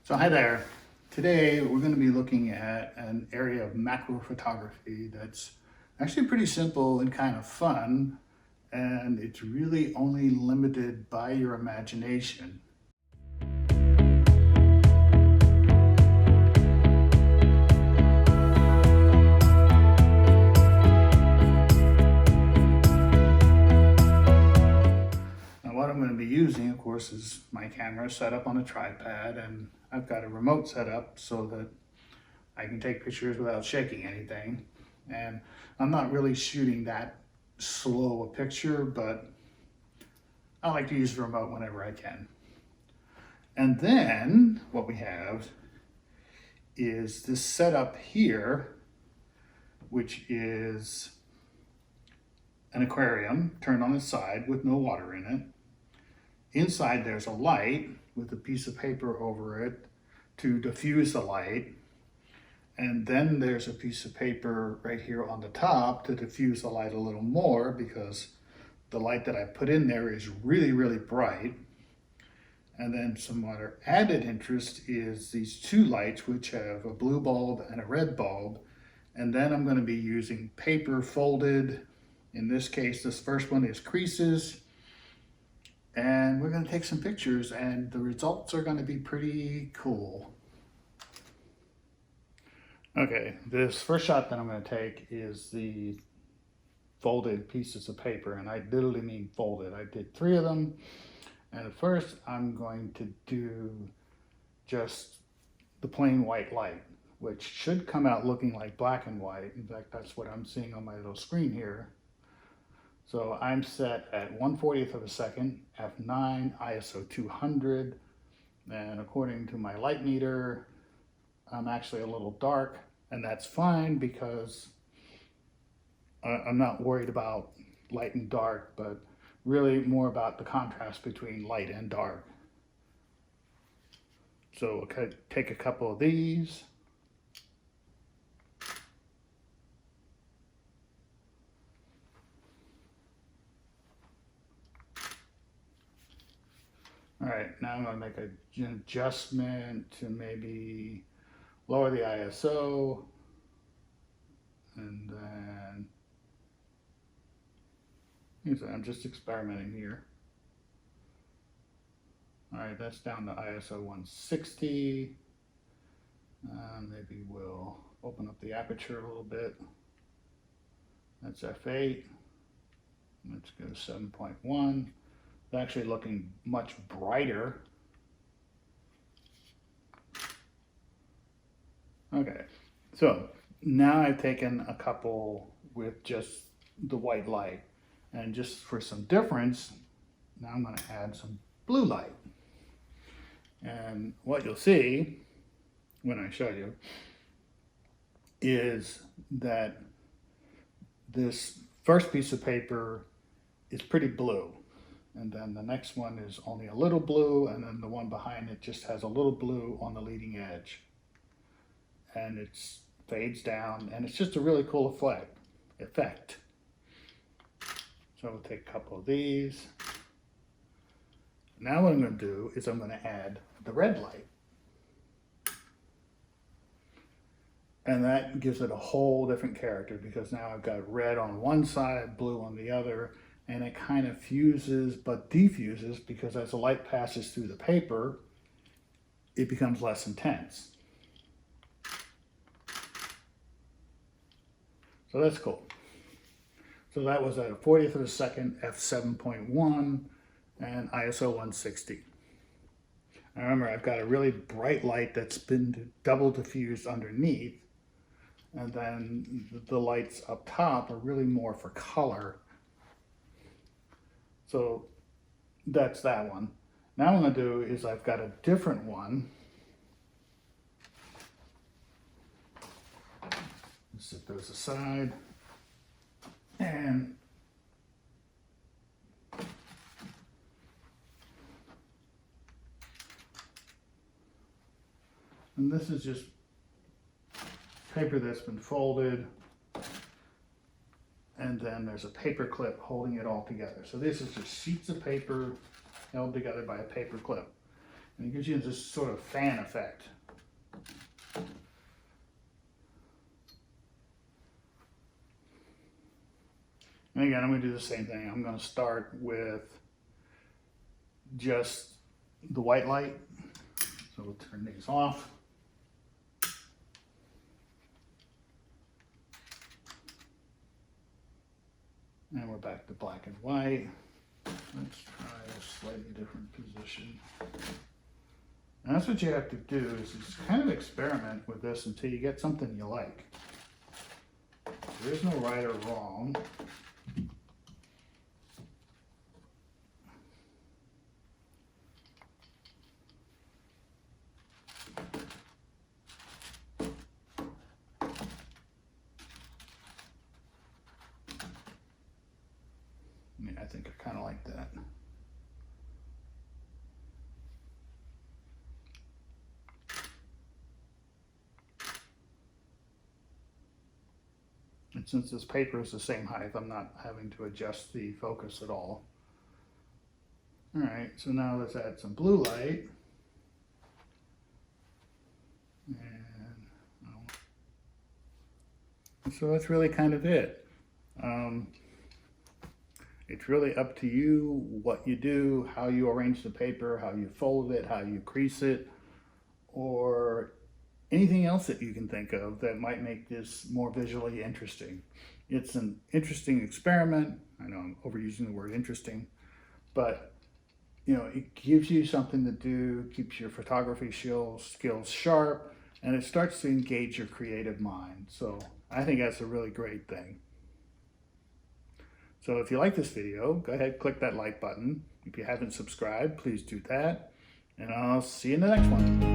So hi there. Today we're going to be looking at an area of macro photography that's actually pretty simple and kind of fun, and it's really only limited by your imagination. Now what I'm going to be using, of course, is my camera set up on a tripod, and I've got a remote set up so that I can take pictures without shaking anything. And I'm not really shooting that slow a picture, but I like to use the remote whenever I can. And then what we have is this setup here, which is an aquarium turned on its side with no water in it. Inside there's a light with a piece of paper over it to diffuse the light. And then there's a piece of paper right here on the top to diffuse the light a little more because the light that I put in there is really, really bright. And then some other added interest is these two lights, which have a blue bulb and a red bulb. And then I'm going to be using paper folded. In this case, this first one is creases. And we're going to take some pictures, and the results are going to be pretty cool. Okay, this first shot that I'm going to take is the folded pieces of paper, and I literally mean folded. I did 3 of them, and at first I'm going to do just the plain white light, which should come out looking like black and white. In fact, that's what I'm seeing on my little screen here. So I'm set at 1/40th of a second, f9, ISO 200, and according to my light meter, I'm actually a little dark, and that's fine because I'm not worried about light and dark, but really more about the contrast between light and dark. So we'll take a couple of these. All right, now I'm going to make an adjustment to maybe lower the ISO, and then I'm just experimenting here. All right, that's down to ISO 160. Maybe we'll open up the aperture a little bit. That's f8. Let's go to 7.1. It's actually looking much brighter. Okay, so now I've taken a couple with just the white light, and just for some difference, now I'm going to add some blue light. And what you'll see when I show you is that this first piece of paper is pretty blue, and then the next one is only a little blue, and then the one behind it just has a little blue on the leading edge. And it fades down, and it's just a really cool effect. So we'll take a couple of these. Now what I'm going to do is I'm going to add the red light. And that gives it a whole different character because now I've got red on one side, blue on the other, and it kind of fuses but diffuses because as the light passes through the paper, it becomes less intense. So that's cool. So that was at a 40th of a second, f7.1, and ISO 160. Now remember, I've got a really bright light that's been double diffused underneath, and then the lights up top are really more for color. So that's that one. Now what I'm going to do is I've got a different one. Let's set those aside. And this is just paper that's been folded, and then there's a paper clip holding it all together. So this is just sheets of paper held together by a paper clip. And it gives you this sort of fan effect. And again, I'm going to do the same thing. I'm going to start with just the white light. So we'll turn these off. And we're back to black and white. Let's try a slightly different position. And that's what you have to do is just kind of experiment with this until you get something you like. There is no right or wrong. I think I kind of like that. And since this paper is the same height, I'm not having to adjust the focus at all. All right, so now let's add some blue light. And so that's really kind of it. It's really up to you what you do, how you arrange the paper, how you fold it, how you crease it, or anything else that you can think of that might make this more visually interesting. It's an interesting experiment. I know I'm overusing the word interesting, but you know, it gives you something to do, keeps your photography skills sharp, and it starts to engage your creative mind. So I think that's a really great thing. So if you like this video, go ahead, click that like button. If you haven't subscribed, please do that. And I'll see you in the next one.